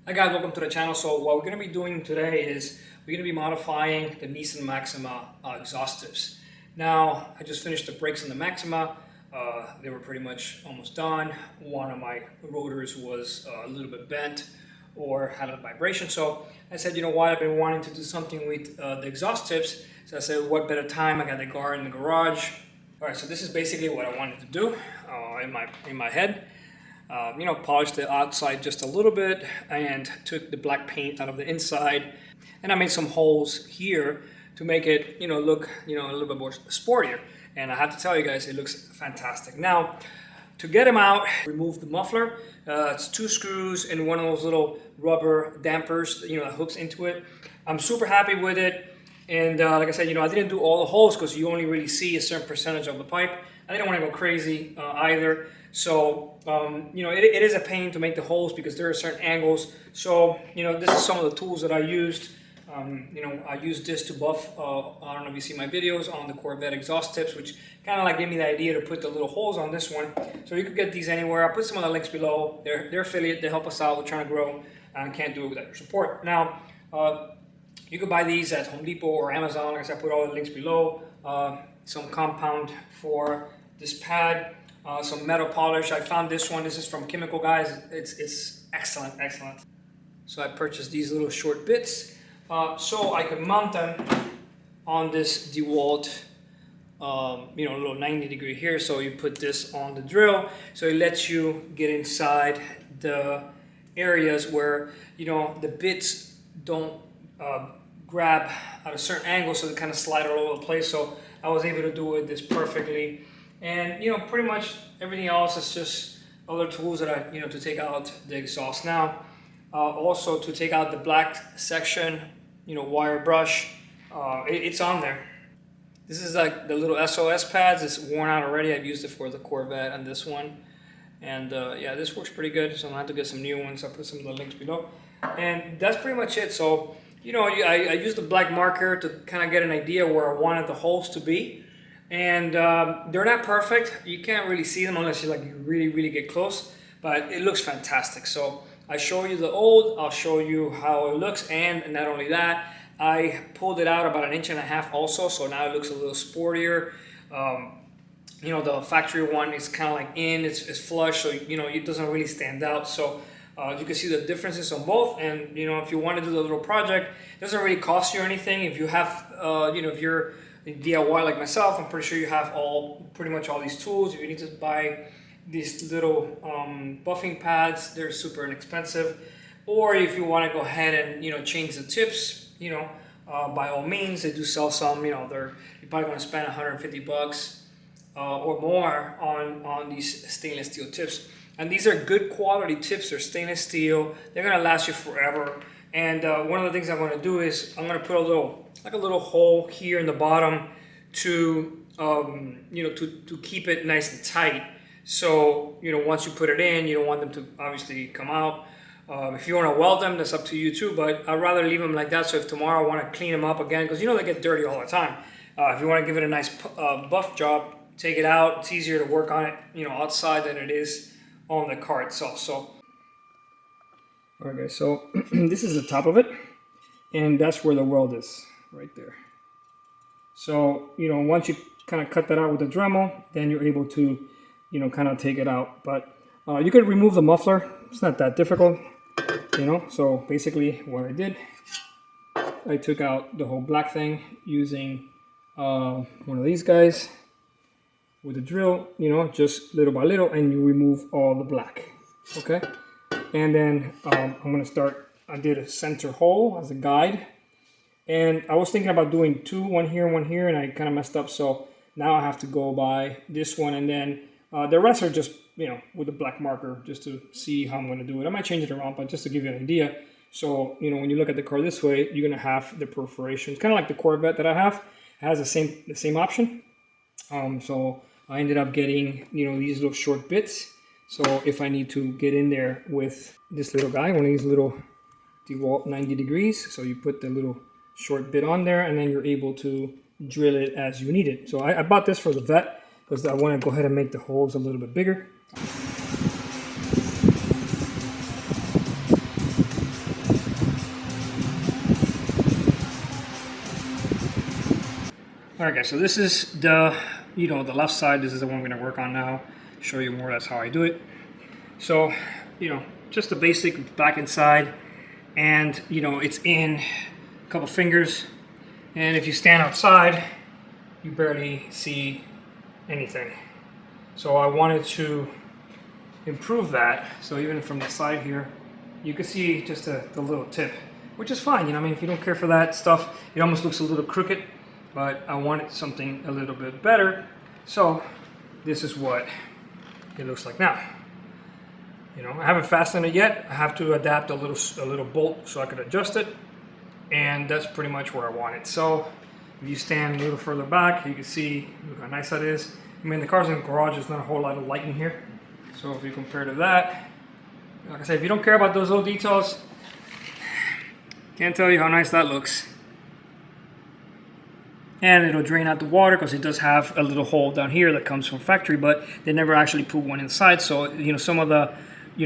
Hi guys, welcome to the channel. So what we're going to be doing today is we're going to be modifying the Nissan Maxima exhaust tips. Now, I just finished the brakes on the Maxima. They were pretty much almost done. One of my rotors was a little bit bent or had a vibration. So I said, you know what, I've been wanting to do something with the exhaust tips. So I said, what better time? I got the car in the garage. All right, so this is basically what I wanted to do in my head. Polished the outside just a little bit and took the black paint out of the inside, and I made some holes here to make it look a little bit more sportier. And I have to tell you guys, it looks fantastic. Now, to get them out, remove the muffler. It's 2 screws and one of those little rubber dampers that hooks into it. I'm super happy with it. And like I said, I didn't do all the holes because you only really see a certain percentage of the pipe. I didn't want to go crazy either. So, it is a pain to make the holes because there are certain angles. So, this is some of the tools that I used. I used this to buff, I don't know if you see my videos on the Corvette exhaust tips, which kind of like gave me the idea to put the little holes on this one. So you could get these anywhere. I'll put some of the links below. They're affiliate. They help us out. We're trying to grow and can't do it without your support. Now, you could buy these at Home Depot or Amazon. Like I said, I put all the links below. Some compound for this pad. Some metal polish. I found this one. This is from Chemical Guys. It's excellent, excellent. So I purchased these little short bits so I could mount them on this DeWalt, little 90-degree here. So you put this on the drill. So it lets you get inside the areas where the bits don't grab at a certain angle, so they kind of slide all over the place. So I was able to do this perfectly. And pretty much everything else is just other tools that I to take out the exhaust. Now, also to take out the black section, wire brush, it's on there. This is like the little SOS pads. It's worn out already. I've used it for the Corvette and this one, and yeah, this works pretty good. So I'm gonna have to get some new ones. I'll put some of the links below, and that's pretty much it. So I used the black marker to kind of get an idea where I wanted the holes to be. And they're not perfect. You can't really see them unless you really get close, but it looks fantastic. So I show you the old, I'll show you how it looks, and not only that, I pulled it out about 1.5 inches also, so now it looks a little sportier. The factory one is kind of it's flush, so it doesn't really stand out. So you can see the differences on both, and if you want to do the little project, it doesn't really cost you anything. If you have, if you're DIY like myself, I'm pretty sure you have pretty much all these tools. If you need to buy these little buffing pads, they're super inexpensive. Or if you want to go ahead and change the tips, by all means, they do sell some. You're probably going to spend $150 or more on these stainless steel tips. And these are good quality tips. They're stainless steel. They're going to last you forever. And one of the things I'm going to do is I'm going to put a little hole here in the bottom to to keep it nice and tight. So once you put it in, you don't want them to obviously come out. If you want to weld them, that's up to you too. But I'd rather leave them like that. So if tomorrow I want to clean them up again, because they get dirty all the time. If you want to give it a nice buff job, take it out. It's easier to work on it outside than it is on the car itself. So. Alright guys, so this is the top of it, and that's where the weld is, right there. So, once you kind of cut that out with the Dremel, then you're able to, kind of take it out. But you could remove the muffler. It's not that difficult, So basically what I did, I took out the whole black thing using one of these guys with a drill, just little by little, and you remove all the black, okay? And then I'm going to start, I did a center hole as a guide. And I was thinking about doing 2, one here, and I kind of messed up. So now I have to go by this one. And then the rest are just, with a black marker, just to see how I'm going to do it. I might change it around, but just to give you an idea. So, when you look at the car this way, you're going to have the perforations. Kind of like the Corvette that I have. It has the same option. So I ended up getting, these little short bits. So if I need to get in there with this little guy, one of these little DeWalt 90 degrees, so you put the little short bit on there, and then you're able to drill it as you need it. So I bought this for the Vet because I want to go ahead and make the holes a little bit bigger. Alright guys, so this is the, the left side. This is the one we're going to work on now. Show you more, that's how I do it. So, just the basic back and side. And, it's in a couple fingers. And if you stand outside, you barely see anything. So I wanted to improve that. So even from the side here, you can see just the little tip, which is fine. I mean, if you don't care for that stuff, it almost looks a little crooked, but I wanted something a little bit better. So this is what it looks like now. I haven't fastened it yet. I have to adapt a little bolt so I could adjust it. And that's pretty much where I want it. So if you stand a little further back, you can see look how nice that is. I mean, the car's in the garage, there's not a whole lot of light in here. So if you compare to that, like I said, if you don't care about those little details, can't tell you how nice that looks. And it'll drain out the water because it does have a little hole down here that comes from factory, but they never actually put one inside. So, some of the,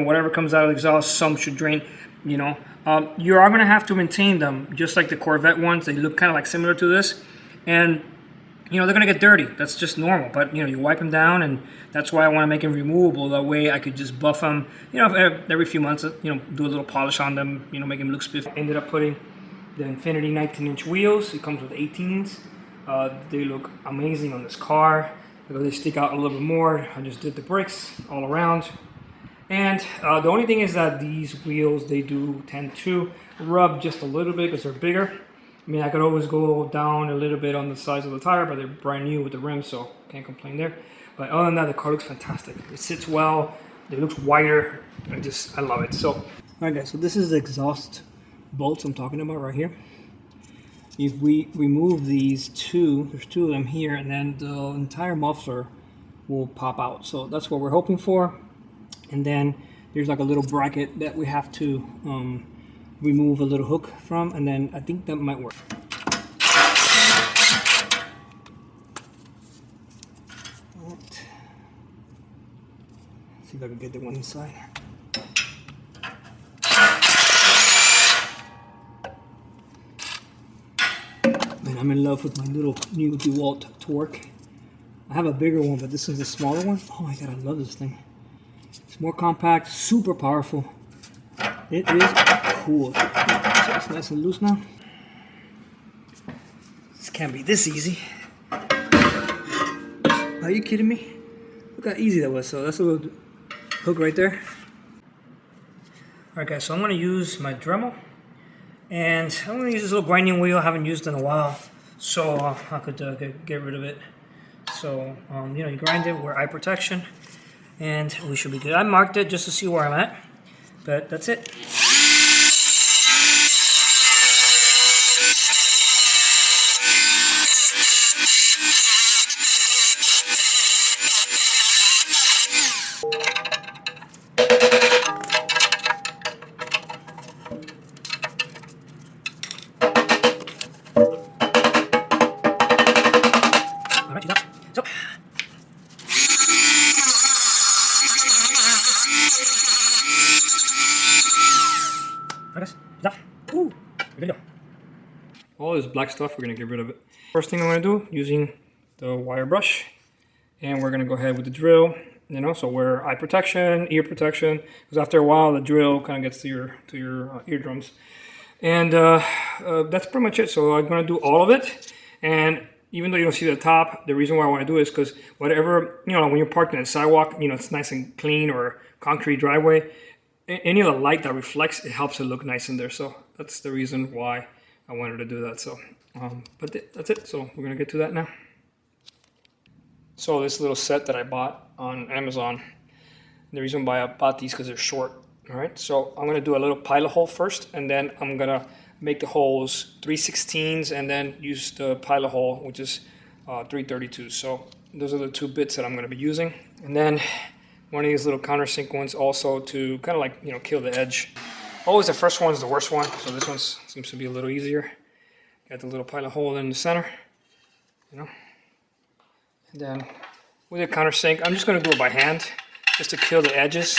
whatever comes out of the exhaust, some should drain, You are going to have to maintain them just like the Corvette ones. They look kind of like similar to this. And, they're going to get dirty. That's just normal. But, you wipe them down, and that's why I want to make them removable. That way I could just buff them, every few months, do a little polish on them, make them look spiffy. Ended up putting the Infinity 19-inch wheels. It comes with 18s. They look amazing on this car. They stick out a little bit more. I just did the brakes all around. And the only thing is that these wheels, they do tend to rub just a little bit because they're bigger. I mean, I could always go down a little bit on the size of the tire, but they're brand new with the rims, so can't complain there. But other than that, the car looks fantastic. It sits well. It looks wider. I love it. So, all right, guys. So this is the exhaust bolts I'm talking about right here. If we remove these two, there's two of them here, and then the entire muffler will pop out. So that's what we're hoping for. And then there's like a little bracket that we have to remove a little hook from, and then I think that might work. Right. See if I can get the one inside. Man, I'm in love with my little new DeWalt torque. I have a bigger one, but this is a smaller one. Oh my god, I love this thing. It's more compact, super powerful. It is cool. So it's nice and loose now. This can't be this easy. Are you kidding me? Look how easy that was. So that's a little hook right there. Alright guys, so I'm going to use my Dremel. And I'm going to use this little grinding wheel I haven't used in a while. So I could get rid of it. So, you grind it, wear eye protection. And we should be good. I marked it just to see where I'm at. But that's it. All this black stuff, we're going to get rid of it. First thing I'm going to do, using the wire brush, and we're going to go ahead with the drill, so wear eye protection, ear protection, because after a while the drill kind of gets to your eardrums. And that's pretty much it. So I'm going to do all of it, and even though you don't see the top, the reason why I want to do it is because whatever, when you're parked in a sidewalk, it's nice and clean, or concrete driveway, any of the light that reflects, it helps it look nice in there. So that's the reason why I wanted to do that. So, but that's it. So we're gonna get to that now. So this little set that I bought on Amazon, the reason why I bought these because they're short. All right. So I'm gonna do a little pilot hole first, and then I'm gonna make the holes 3/16, and then use the pilot hole, which is 3/32. So those are the two bits that I'm gonna be using, and then one of these little countersink ones also to kind of like kill the edge. Always the first one's the worst one, so this one seems to be a little easier. Got the little pilot hole in the center, And then with the countersink, I'm just going to do it by hand, just to kill the edges.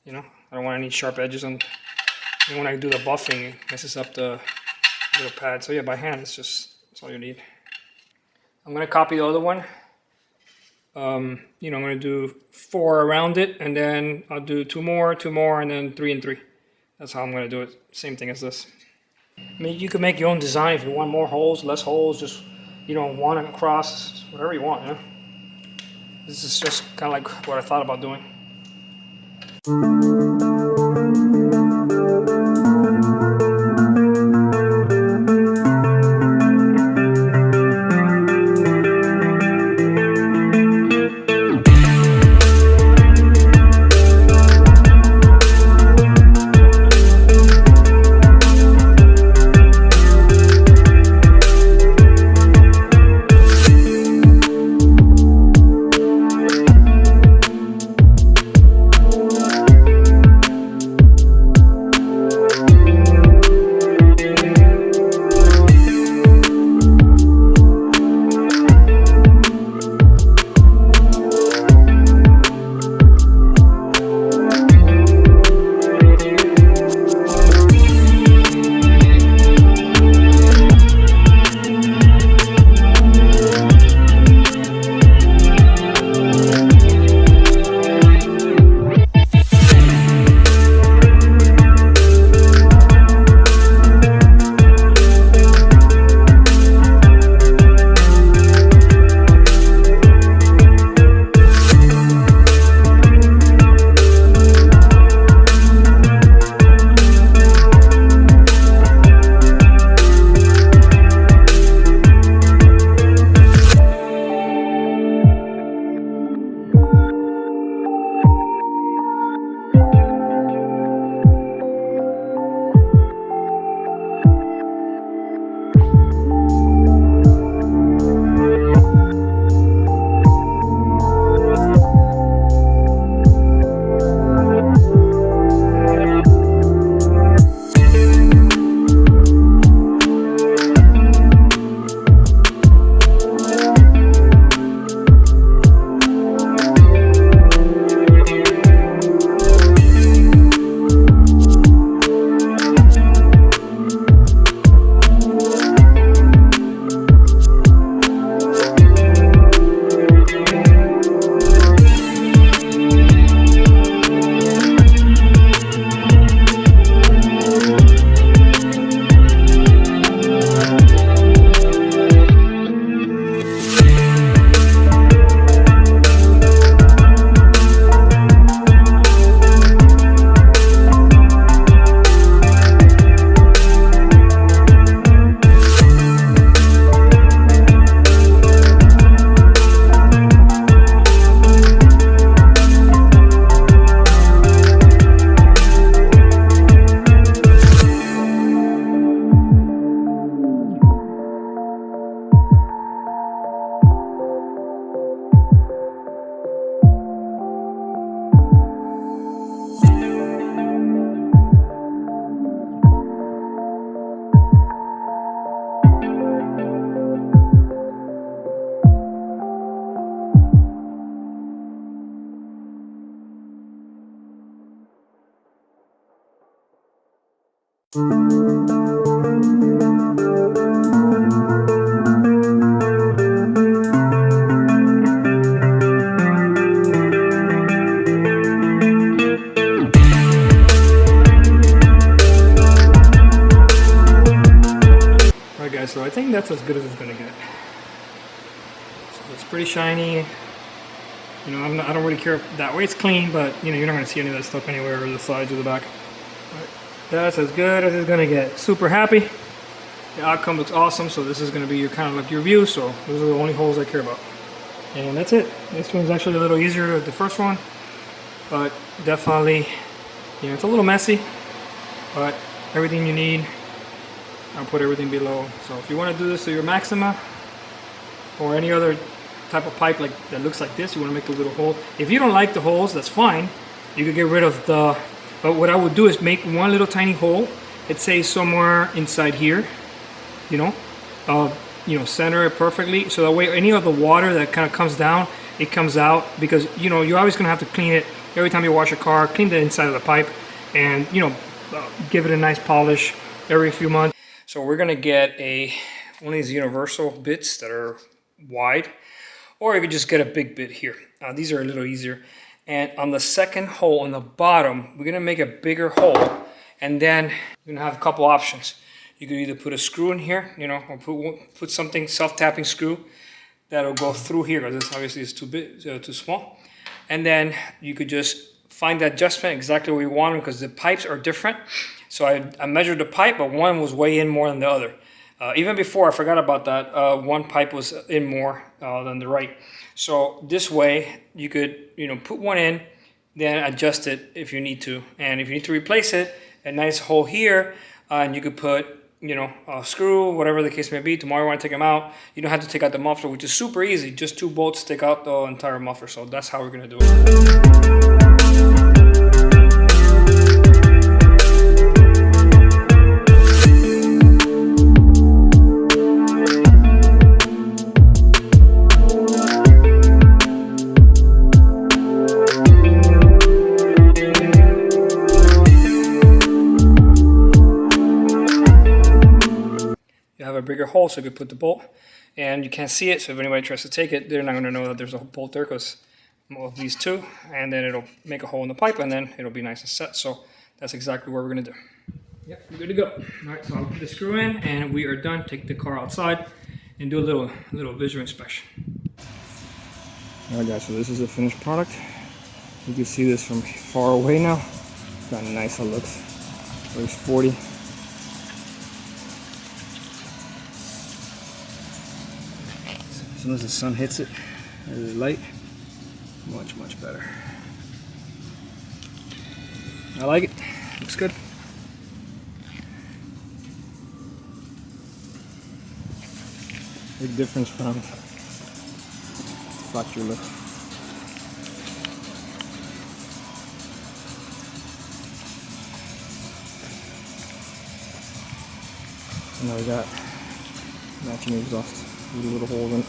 I don't want any sharp edges on. And when I do the buffing, it messes up the little pad. So yeah, by hand, that's all you need. I'm gonna copy the other one. You know, I'm gonna do 4 around it, and then I'll do 2 more, and then 3 and 3. That's how I'm gonna do it. Same thing as this. I mean, you can make your own design if you want more holes, less holes, just, you know, one across, whatever you want, you know? This is just kind of like what I thought about doing. Alright guys, so I think that's as good as it's gonna get. So it's pretty shiny. You know, I don't really care that way it's clean, but you know, you're not gonna see any of that stuff anywhere, or the sides or the back. Right. That's as good as it's gonna get. Super happy. The outcome looks awesome, so this is gonna be your kind of like your view. So those are the only holes I care about. And that's it. This one's actually a little easier than the first one, but definitely, you know, it's a little messy, but everything you need. I'll put everything below. So if you want to do this to your Maxima or any other type of pipe like that looks like this, you want to make a little hole. If you don't like the holes, that's fine. You could get rid of the, but what I would do is make one little tiny hole. It says somewhere inside here, you know, center it perfectly. So that way any of the water that kind of comes down, it comes out, because you know, you're always going to have to clean it every time you wash your car. Clean the inside of the pipe and, you know, give it a nice polish every few months. So we're gonna get one of these universal bits that are wide, or you could just get a big bit here. These are a little easier. And on the second hole on the bottom, we're gonna make a bigger hole, and then you're gonna have a couple options. You could either put a screw in here, you know, or put something self-tapping screw that'll go through here, because this obviously is too big, too small. And then you could just find the adjustment exactly where you want them, because the pipes are different. So I measured the pipe, but one was way in more than the other. Even before, I forgot about that. One pipe was in more than the right. So this way, you could, you know, put one in, then adjust it if you need to. And if you need to replace it, a nice hole here, and you could put, you know, a screw, whatever the case may be. Tomorrow you want to take them out. You don't have to take out the muffler, which is super easy. Just 2 bolts take out the entire muffler. So that's how we're gonna do it. A bigger hole so you can put the bolt, and you can't see it, so if anybody tries to take it, they're not going to know that there's a bolt there, because of these two, and then it'll make a hole in the pipe, and then it'll be nice and set. So that's exactly what we're going to do. Yep, we're good to go. All right, so I'll put the screw in, and we are done. Take the car outside and do a little visual inspection. All right, guys, so this is the finished product. You can see this from far away now. Got nice how it looks, very sporty. As soon as the sun hits it, the light, much better. I like it. Looks good. Big difference from factory look. And now we got matching exhaust with a little hole in it.